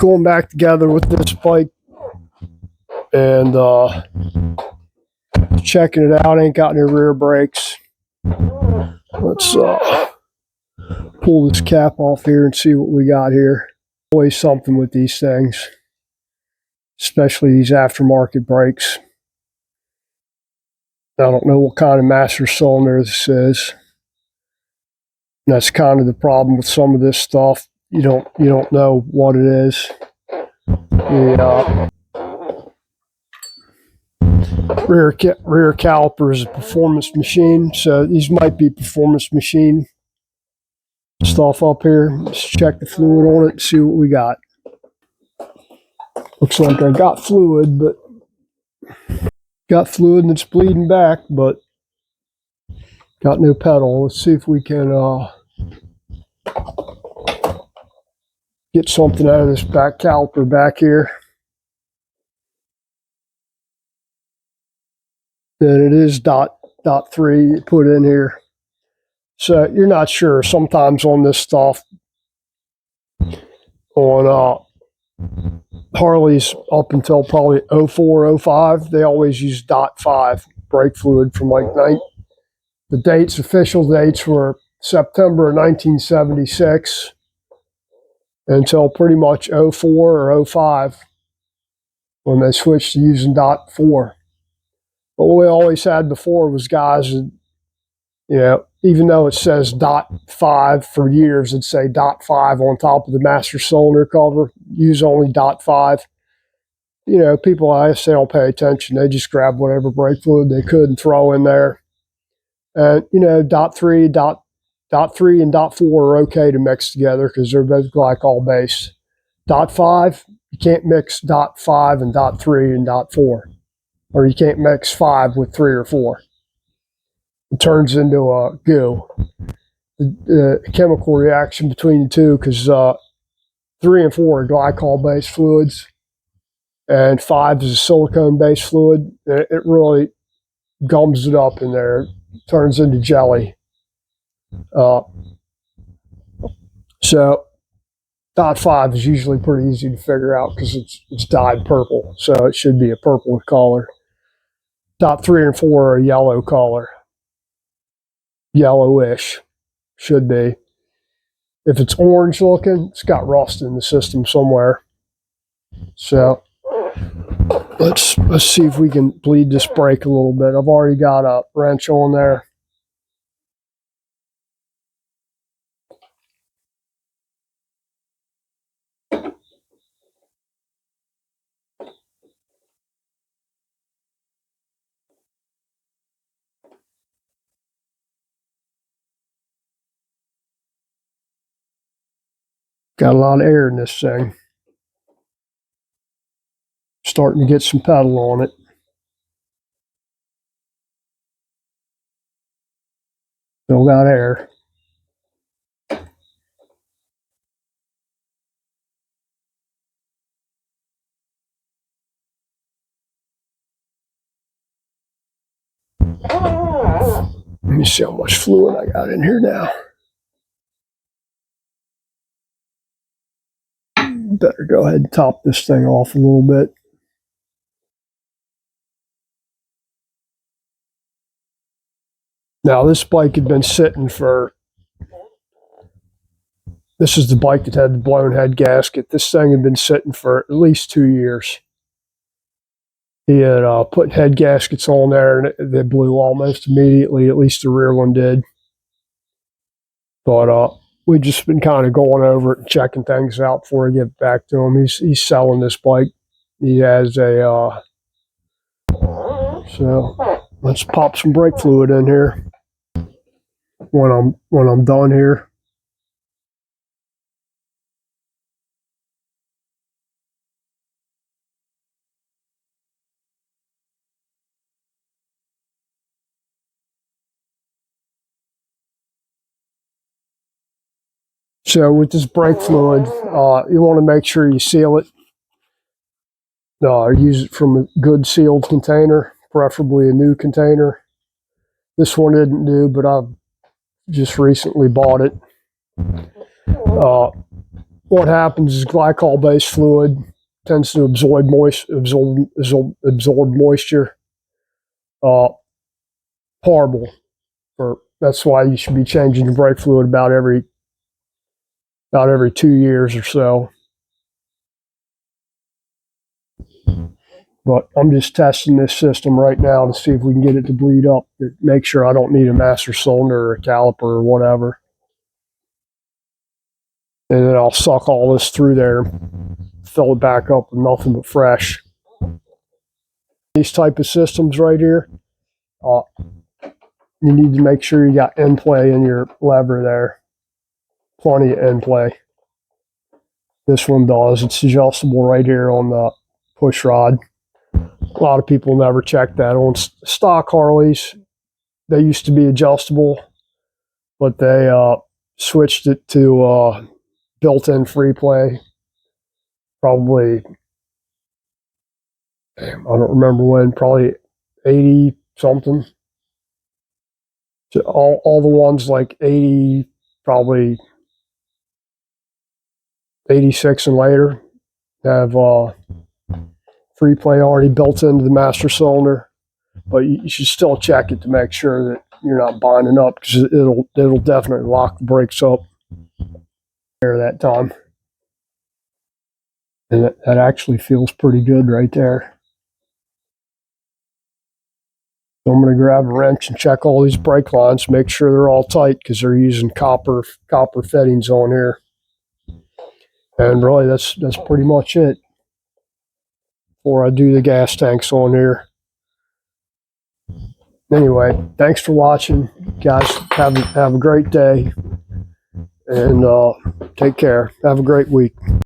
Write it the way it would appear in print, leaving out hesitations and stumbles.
going back together with this bike and checking it out. Ain't got any rear brakes. Let's pull this cap off here and see what we got here. Always something with these things, especially these aftermarket brakes. I don't know what kind of master cylinder this is. And that's kind of the problem with some of this stuff. You don't know what it is. The rear caliper is a performance machine, so these might be performance machine stuff up here. Let's check the fluid on it and see what we got. Looks like I got fluid, and it's bleeding back, but got no pedal. Let's see if we can get something out of this back caliper back here. And it is dot 3 put in here. So you're not sure. Sometimes on this stuff, on Harleys up until probably 04, 05, they always use dot 5 brake fluid from like the official dates were September of 1976 until pretty much 04 or 05 when they switched to using dot 4. But what we always had before was guys that, even though it says dot 5 for years, it'd say dot 5 on top of the master cylinder cover, use only dot 5. People, I guess they don't pay attention. They just grab whatever brake fluid they could and throw in there. And, dot 3 and dot 4 are okay to mix together because they're both glycol based. Dot 5, you can't mix dot 5 and dot 3 and dot 4. Or you can't mix 5 with 3 or 4. It turns into a goo. The chemical reaction between the two, because 3 and 4 are glycol-based fluids, and 5 is a silicone-based fluid. It really gums it up in there. It turns into jelly. So dot 5 is usually pretty easy to figure out because it's dyed purple, so it should be a purple color. Dot 3 and 4 are a yellow color. Yellowish, should be. If it's orange looking, it's got rust in the system somewhere. So let's see if we can bleed this brake a little bit. I've already got a wrench on there. Got a lot of air in this thing. Starting to get some pedal on it. Still got air. Let me see how much fluid I got in here now. Better go ahead and top this thing off a little bit. Now this bike had been sitting for, this is the bike that had the blown head gasket. This thing had been sitting for at least 2 years. He had put head gaskets on there and they blew almost immediately, at least the rear one did. But we've just been kind of going over it and checking things out before I get back to him. He's selling this bike. He has a, so let's pop some brake fluid in here when I'm done here. So with this brake fluid, you want to make sure you seal it. Use it from a good sealed container, preferably a new container. This one isn't new, but I've just recently bought it. what happens is glycol-based fluid tends to absorb moisture. Horrible. That's why you should be changing your brake fluid about every 2 years or so. But I'm just testing this system right now to see if we can get it to bleed up, to make sure I don't need a master cylinder or a caliper or whatever. And then I'll suck all this through there, fill it back up with nothing but fresh. These type of systems right here, you need to make sure you got end play in your lever there. Plenty of end play. This one does. It's adjustable right here on the push rod. A lot of people never check that. On stock Harleys, they used to be adjustable, but they switched it to built-in free play. Probably, I don't remember when, probably 80 something. So all the ones like 80, probably 86 and later have free play already built into the master cylinder, but you should still check it to make sure that you're not binding up, because it'll definitely lock the brakes up there that time. And that actually feels pretty good right there. So I'm going to grab a wrench and check all these brake lines, make sure they're all tight, because they're using copper fittings on here. And really, that's pretty much it. Before I do the gas tanks on here. Anyway, thanks for watching, guys. Have a great day, and take care. Have a great week.